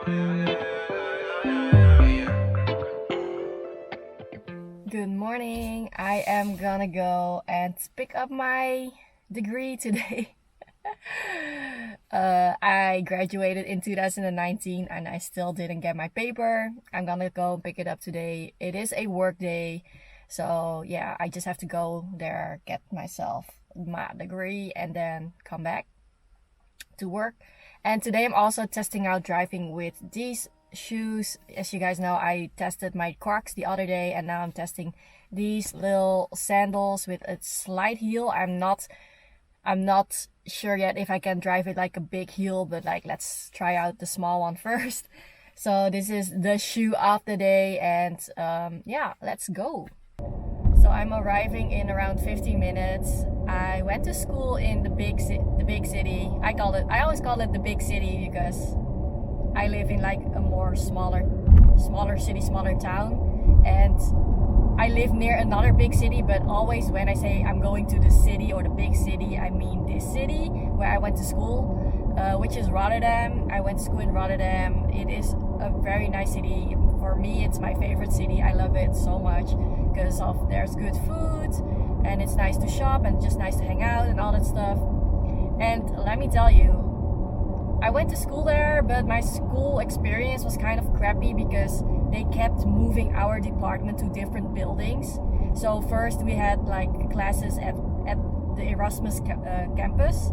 Good morning. I am gonna go and pick up my degree today. I graduated in 2019 and I still didn't get my paper. I'm gonna go pick it up today. It is a work day, so yeah, I just have to go there, get myself my degree, and then come back to work. And today I'm also testing out driving with these shoes. As you guys know, I tested my Crocs the other day, and now I'm testing these little sandals with a slight heel. I'm not sure yet if I can drive it like a big heel, but like let's try out the small one first. So this is the shoe of the day, and yeah, let's go. So I'm arriving in around 15 minutes. I went to school in the big city. I always call it the big city because I live in like a more smaller city, smaller town, and I live near another big city. But always when I say I'm going to the city or the big city, I mean this city where I went to school, which is Rotterdam. I went to school in Rotterdam. It is a very nice city. For me, it's my favorite city. I love it so much because of there's good food and it's nice to shop and just nice to hang out and all that stuff. And let me tell you, I went to school there, but my school experience was kind of crappy because they kept moving our department to different buildings. So first we had like classes at the Erasmus campus,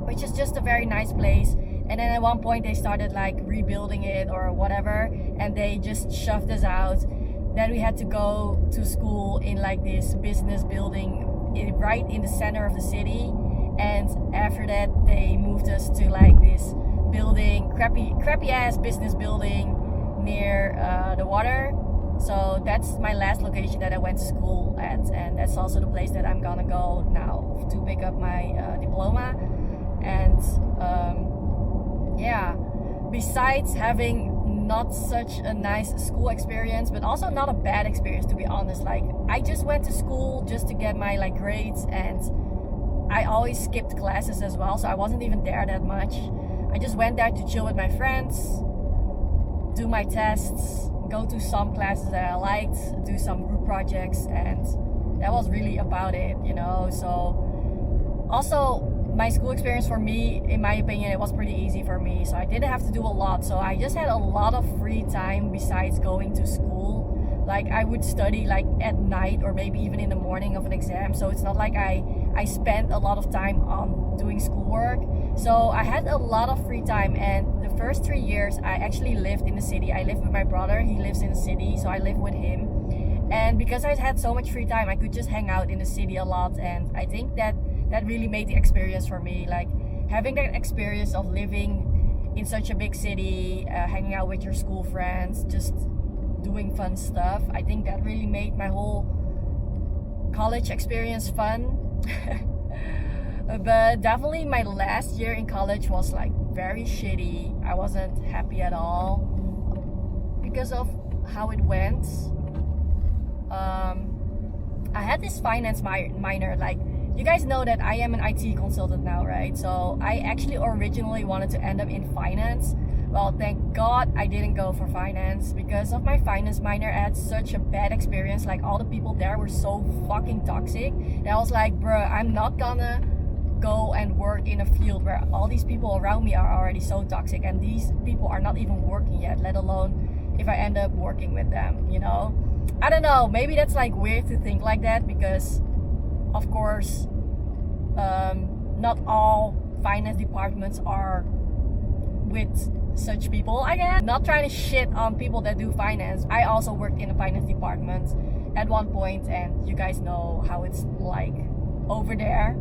which is just a very nice place. And then at one point they started like rebuilding it or whatever, and they just shoved us out. Then we had to go to school in like this business building right in the center of the city. And after that they moved us to like this building, crappy ass business building near the water. So that's my last location that I went to school at, and that's also the place that I'm gonna go now to pick up my diploma. And yeah, besides having not such a nice school experience, but also not a bad experience, to be honest. Like, I just went to school just to get my like grades, and I always skipped classes as well, so I wasn't even there that much. I just went there to chill with my friends, do my tests, go to some classes that I liked, do some group projects, and that was really about it, you know. So also my school experience, for me, in my opinion, it was pretty easy for me, so I didn't have to do a lot. So I just had a lot of free time besides going to school. Like, I would study like at night or maybe even in the morning of an exam, so it's not like I spent a lot of time on doing schoolwork. So I had a lot of free time, and the first 3 years I actually lived in the city. I lived with my brother, he lives in the city, so I lived with him. And because I had so much free time, I could just hang out in the city a lot, and I think that really made the experience for me. Like, having that experience of living in such a big city, hanging out with your school friends, just doing fun stuff, I think that really made my whole college experience fun. But definitely my last year in college was like very shitty. I wasn't happy at all because of how it went. I had this finance minor. Like, you guys know that I am an IT consultant now, right? So I actually originally wanted to end up in finance. Well, thank God I didn't go for finance. Because of my finance minor, I had such a bad experience. Like, all the people there were so fucking toxic that I was like, bruh, I'm not gonna go and work in a field where all these people around me are already so toxic, and these people are not even working yet, let alone if I end up working with them, you know? I don't know, maybe that's like weird to think like that, because of course not all finance departments are with such people, I guess. Not trying to shit on people that do finance. I also worked in a finance department at one point, and you guys know how it's like over there.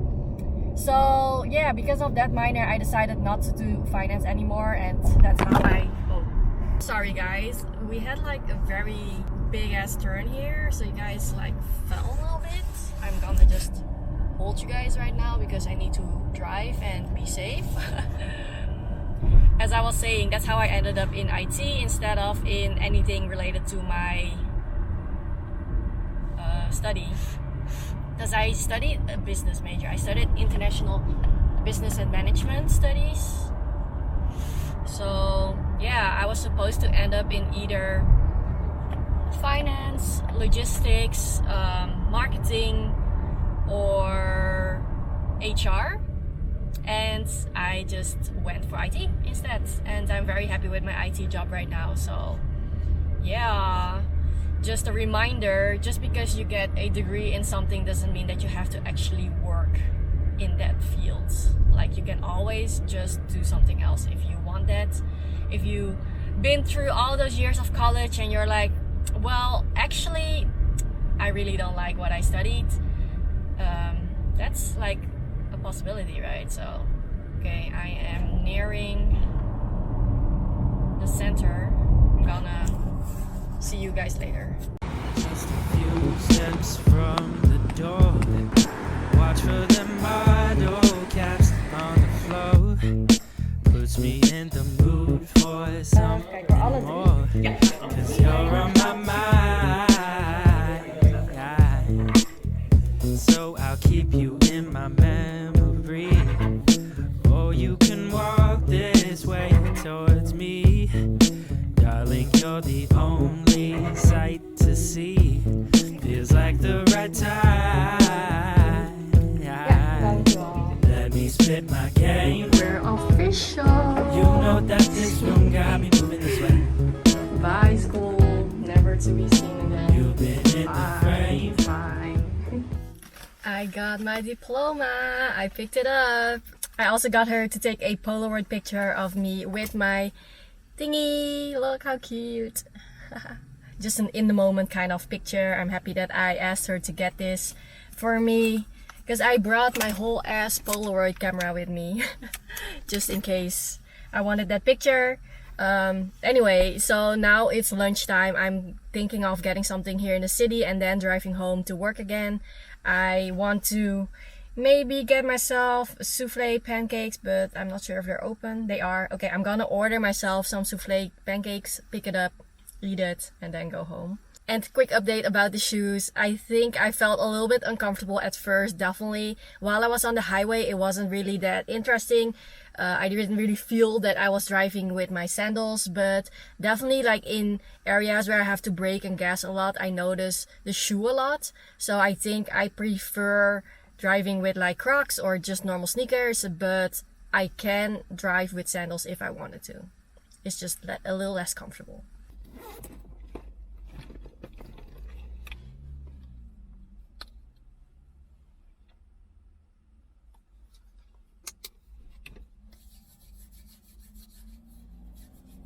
So yeah, because of that minor, I decided not to do finance anymore, and that's how sorry guys, we had like a very big ass turn here, so you guys like fell a little bit. I'm gonna just hold you guys right now because I need to drive and be safe. As I was saying, that's how I ended up in IT instead of in anything related to my study. Because I studied a business major. I studied international business and management studies. So yeah, I was supposed to end up in either finance, logistics, marketing, or HR, and I just went for IT instead, and I'm very happy with my IT job right now. So yeah, just a reminder, just because you get a degree in something doesn't mean that you have to actually work in that field. Like, you can always just do something else if you want that. If you've been through all those years of college and you're like, well, actually I really don't like what I studied, that's like a possibility, right? So okay, I am nearing the center. I'm gonna see you guys later. Just a few steps from the door. Watch for them bottle caps on the floor. Puts me in the mood for something more. Cause you're on my mind. So I'll keep you in my memory. Oh, you can walk this way towards me. Darling, you're the only sight to see. Feels like the right time. Let me spit my game. We're official. You know that this room got me moving this way. Bye school, never to be seen again. You've been in the frame. Fine. I got my diploma. I picked it up. I also got her to take a Polaroid picture of me with my thingy. Look how cute. Just an in the moment kind of picture. I'm happy that I asked her to get this for me, because I brought my whole ass Polaroid camera with me just in case I wanted that picture. Anyway, so now it's lunchtime. I'm thinking of getting something here in the city and then driving home to work again. I want to maybe get myself souffle pancakes, but I'm not sure if they're open. They are. Okay, I'm gonna order myself some souffle pancakes, pick it up, eat it, and then go home. And quick update about the shoes. I think I felt a little bit uncomfortable at first, definitely. While I was on the highway, it wasn't really that interesting. I didn't really feel that I was driving with my sandals, but definitely like in areas where I have to brake and gas a lot, I notice the shoe a lot. So I think I prefer driving with like Crocs or just normal sneakers, but I can drive with sandals if I wanted to. It's just a little less comfortable.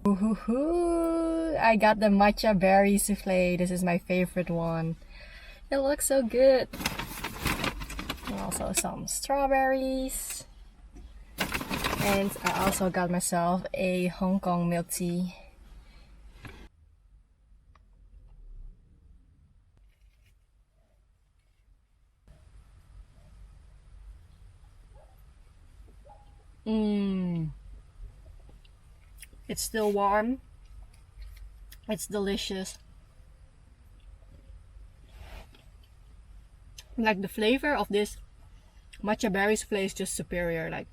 Ooh, I got the matcha berry souffle. This is my favorite one. It looks so good. And also some strawberries. And I also got myself a Hong Kong milk tea. It's still warm. It's delicious. Like, the flavor of this matcha berry souffle is just superior. Like,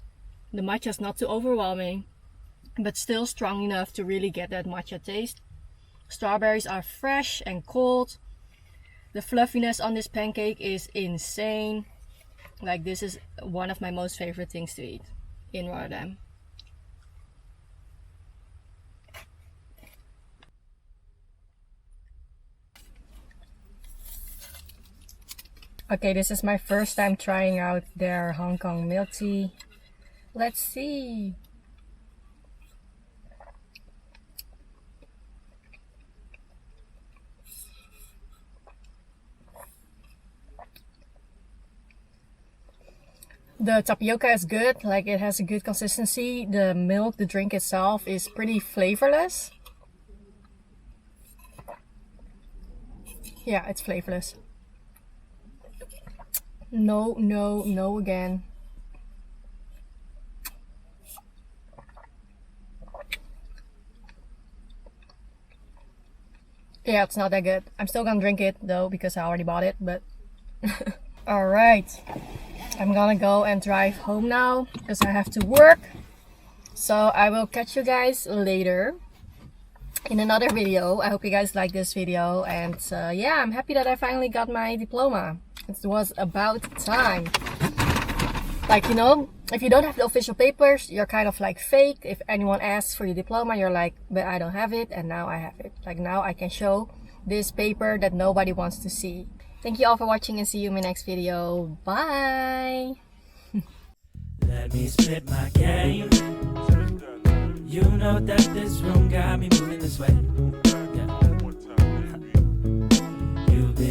the matcha is not too overwhelming, but still strong enough to really get that matcha taste. Strawberries are fresh and cold. The fluffiness on this pancake is insane. Like, this is one of my most favorite things to eat in Rotterdam. Okay, this is my first time trying out their Hong Kong milk tea. Let's see. The tapioca is good, like it has a good consistency. The milk, the drink itself, is pretty flavorless. Yeah, it's flavorless. No, no, no again. Yeah, it's not that good. I'm still gonna drink it though because I already bought it, but alright. I'm gonna go and drive home now because I have to work. So I will catch you guys later. in another video. I hope you guys like this video, and yeah, I'm happy that I finally got my diploma. It was about time. Like, you know, if you don't have the official papers, you're kind of like fake. If anyone asks for your diploma, you're like, but I don't have it, and now I have it. Like, now I can show this paper that nobody wants to see. Thank you all for watching, and see you in my next video. Bye! Let me spit my game. You know that this room got me moving this way.